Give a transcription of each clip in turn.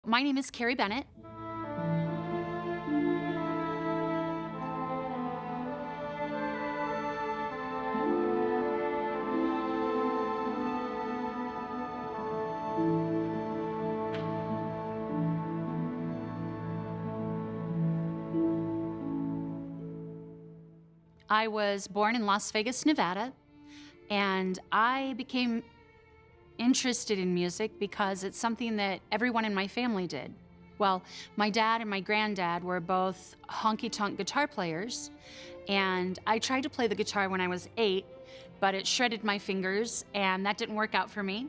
My name is Kerry Bennett. I was born in Las Vegas, Nevada, and I became interested in music because it's something that everyone in my family did. Well, my dad and my granddad were both honky-tonk guitar players, and I tried to play the guitar when I was 8, but it shredded my fingers, and that didn't work out for me.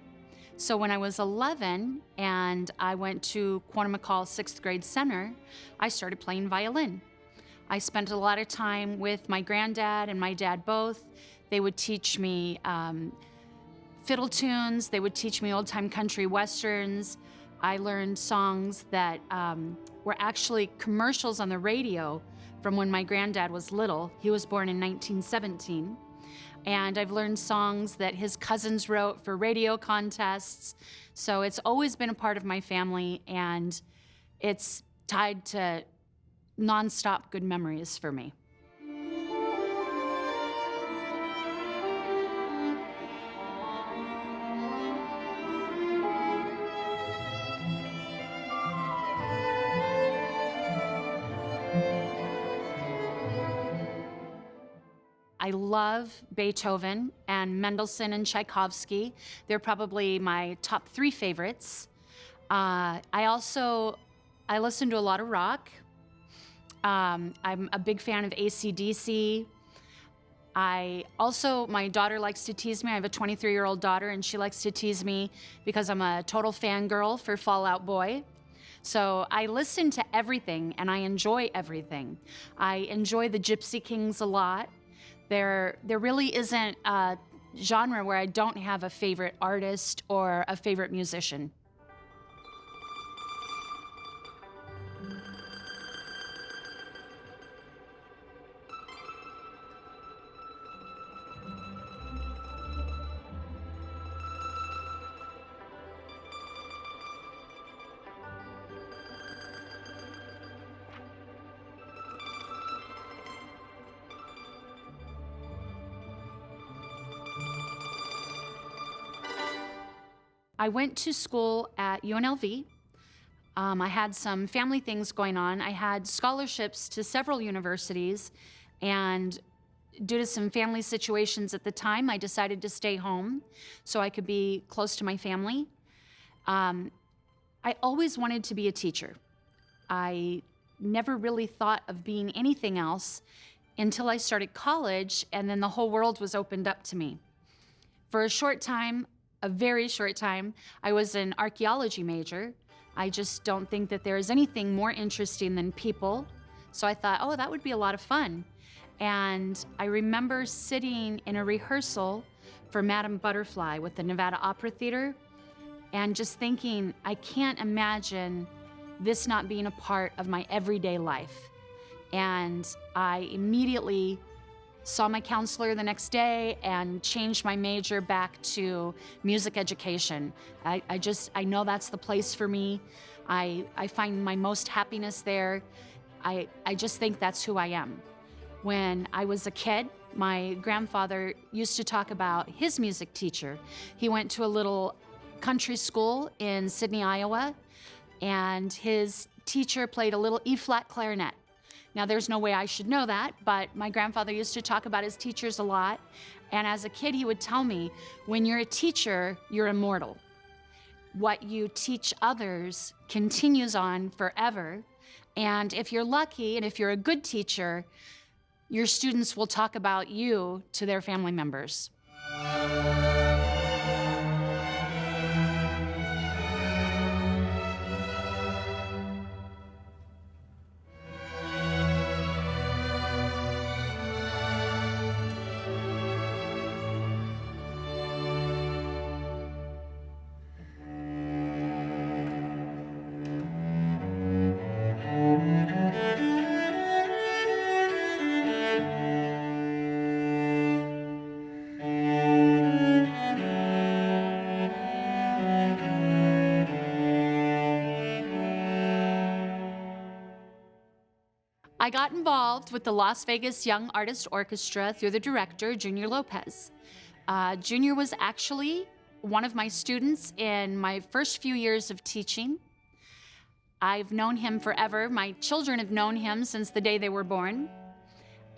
So when I was 11 and I went to Quantum-McCall 6th grade center, I started playing violin. I spent a lot of time with my granddad and my dad both. They would teach me fiddle tunes. They would teach me old-time country westerns. I learned songs that were actually commercials on the radio from when my granddad was little. He was born in 1917. And I've learned songs that his cousins wrote for radio contests. So it's always been a part of my family, and it's tied to nonstop good memories for me. I love Beethoven and Mendelssohn and Tchaikovsky. They're probably my top 3 favorites. I listen to a lot of rock. I'm a big fan of AC/DC. My daughter likes to tease me. I have a 23-year-old daughter, and she likes to tease me because I'm a total fangirl for Fall Out Boy. So I listen to everything, and I enjoy everything. I enjoy the Gypsy Kings a lot. There really isn't a genre where I don't have a favorite artist or a favorite musician. I went to school at UNLV. I had some family things going on. I had scholarships to several universities, and due to some family situations at the time, I decided to stay home so I could be close to my family. I always wanted to be a teacher. I never really thought of being anything else until I started college, and then the whole world was opened up to me. For a very short time, I was an archaeology major. I just don't think that there is anything more interesting than people. So I thought, oh, that would be a lot of fun. And I remember sitting in a rehearsal for Madame Butterfly with the Nevada Opera Theater and just thinking, I can't imagine this not being a part of my everyday life. And I immediately saw my counselor the next day and changed my major back to music education. I know that's the place for me. I find my most happiness there. I just think that's who I am. When I was a kid, my grandfather used to talk about his music teacher. He went to a little country school in Sydney, Iowa, and his teacher played a little E-flat clarinet. Now, there's no way I should know that, but my grandfather used to talk about his teachers a lot. And as a kid, he would tell me, when you're a teacher, you're immortal. What you teach others continues on forever. And if you're lucky, and if you're a good teacher, your students will talk about you to their family members. I got involved with the Las Vegas Young Artist Orchestra through the director, Junior Lopez. Junior was actually one of my students in my first few years of teaching. I've known him forever. My children have known him since the day they were born.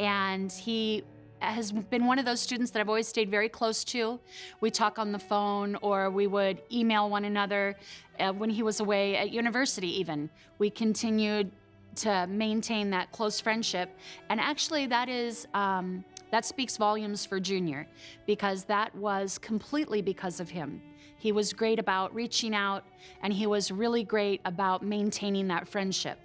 And he has been one of those students that I've always stayed very close to. We talk on the phone, or we would email one another when he was away at university even. We continued to maintain that close friendship. And actually that speaks volumes for Junior, because that was completely because of him. He was great about reaching out, and he was really great about maintaining that friendship.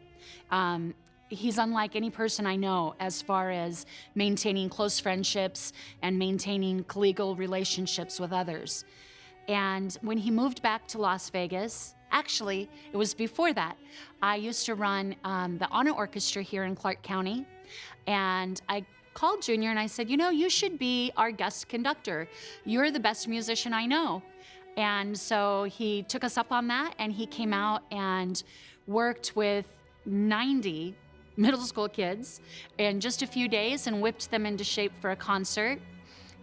He's unlike any person I know as far as maintaining close friendships and maintaining collegial relationships with others. And when he moved back to Las Vegas, actually, it was before that, I used to run the honor orchestra here in Clark County, and I called Junior and I said, you know, you should be our guest conductor. You're the best musician I know. And so he took us up on that, and he came out and worked with 90 middle school kids in just a few days and whipped them into shape for a concert.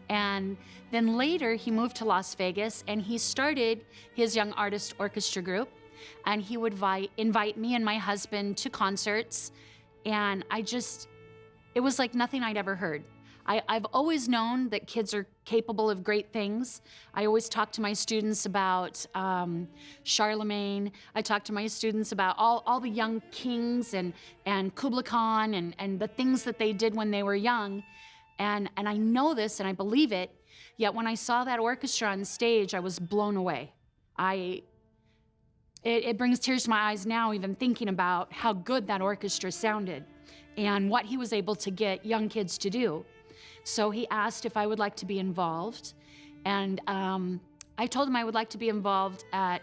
And then later he moved to Las Vegas, and he started his Young Artist Orchestra group, and he would invite me and my husband to concerts. And it was like nothing I'd ever heard. I've always known that kids are capable of great things. I always talk to my students about Charlemagne. I talk to my students about all the young kings and Kublai Khan and the things that they did when they were young. And I know this and I believe it, yet when I saw that orchestra on stage, I was blown away. It brings tears to my eyes now, even thinking about how good that orchestra sounded and what he was able to get young kids to do. So he asked if I would like to be involved, and I told him I would like to be involved at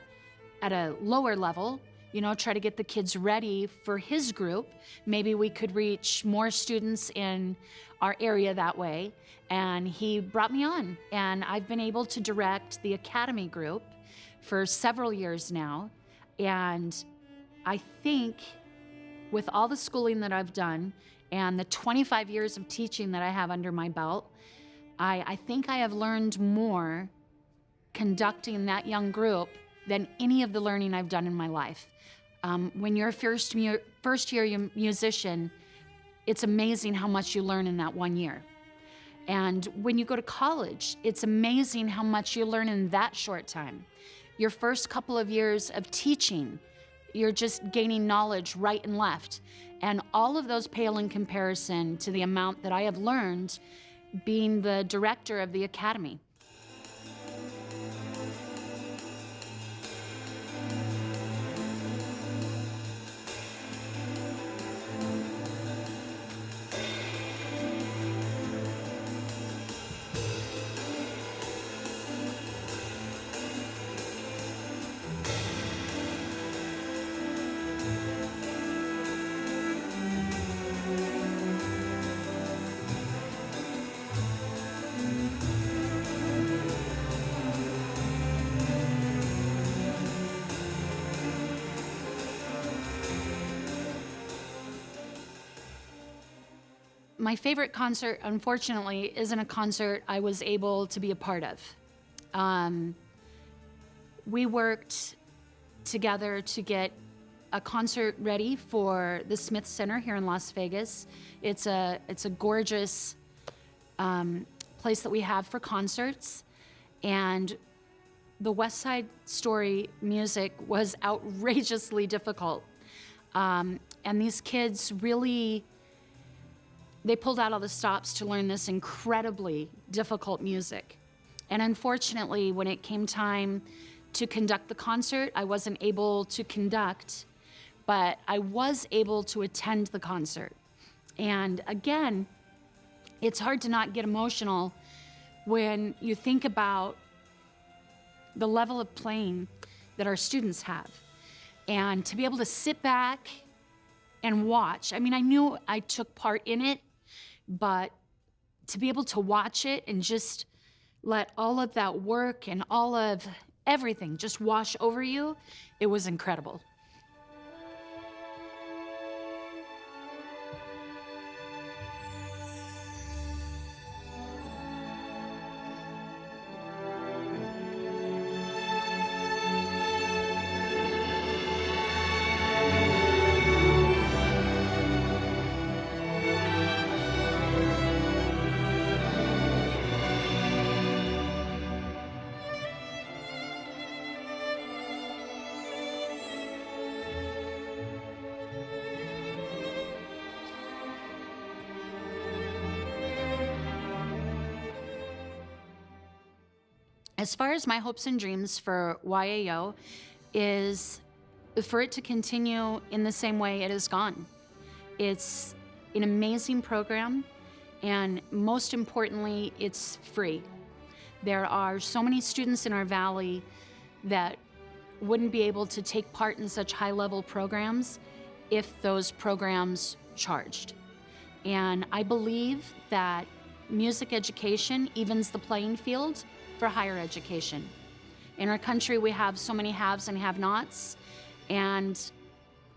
a lower level, you know, try to get the kids ready for his group. Maybe we could reach more students in our area that way. And he brought me on, and I've been able to direct the Academy group for several years now. And I think with all the schooling that I've done and the 25 years of teaching that I have under my belt, I think I have learned more conducting that young group than any of the learning I've done in my life. When you're a first-year musician, it's amazing how much you learn in that 1 year. And when you go to college, it's amazing how much you learn in that short time. Your first couple of years of teaching, you're just gaining knowledge right and left. And all of those pale in comparison to the amount that I have learned being the director of the Academy. My favorite concert, unfortunately, isn't a concert I was able to be a part of. We worked together to get a concert ready for the Smith Center here in Las Vegas. It's a gorgeous place that we have for concerts, and the West Side Story music was outrageously difficult. And these kids really, they pulled out all the stops to learn this incredibly difficult music. And unfortunately, when it came time to conduct the concert, I wasn't able to conduct, but I was able to attend the concert. And again, it's hard to not get emotional when you think about the level of playing that our students have. And to be able to sit back and watch, I mean, I knew I took part in it, but to be able to watch it and just let all of that work and all of everything just wash over you, it was incredible. As far as my hopes and dreams for YAO is for it to continue in the same way it has gone. It's an amazing program, and most importantly, it's free. There are so many students in our valley that wouldn't be able to take part in such high-level programs if those programs charged. And I believe that music education evens the playing field for higher education. In our country, we have so many haves and have-nots, and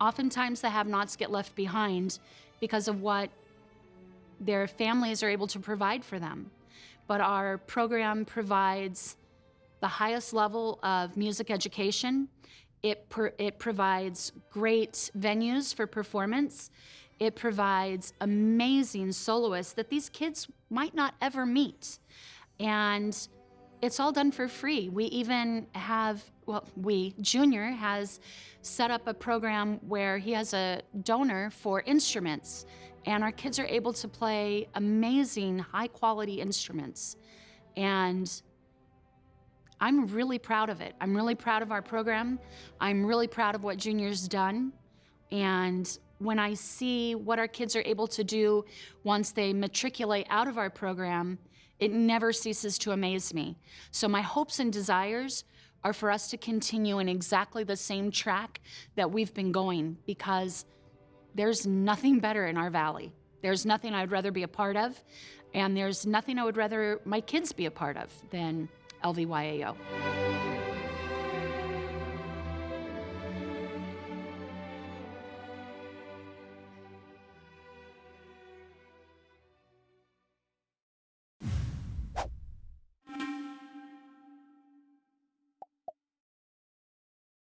oftentimes the have-nots get left behind because of what their families are able to provide for them. But our program provides the highest level of music education. It provides great venues for performance. It provides amazing soloists that these kids might not ever meet. And it's all done for free. We even have, Junior has set up a program where he has a donor for instruments, and our kids are able to play amazing, high-quality instruments. And I'm really proud of it. I'm really proud of our program. I'm really proud of what Junior's done. And when I see what our kids are able to do once they matriculate out of our program, it never ceases to amaze me. So my hopes and desires are for us to continue in exactly the same track that we've been going, because there's nothing better in our valley. There's nothing I'd rather be a part of, and there's nothing I would rather my kids be a part of than LVYAO.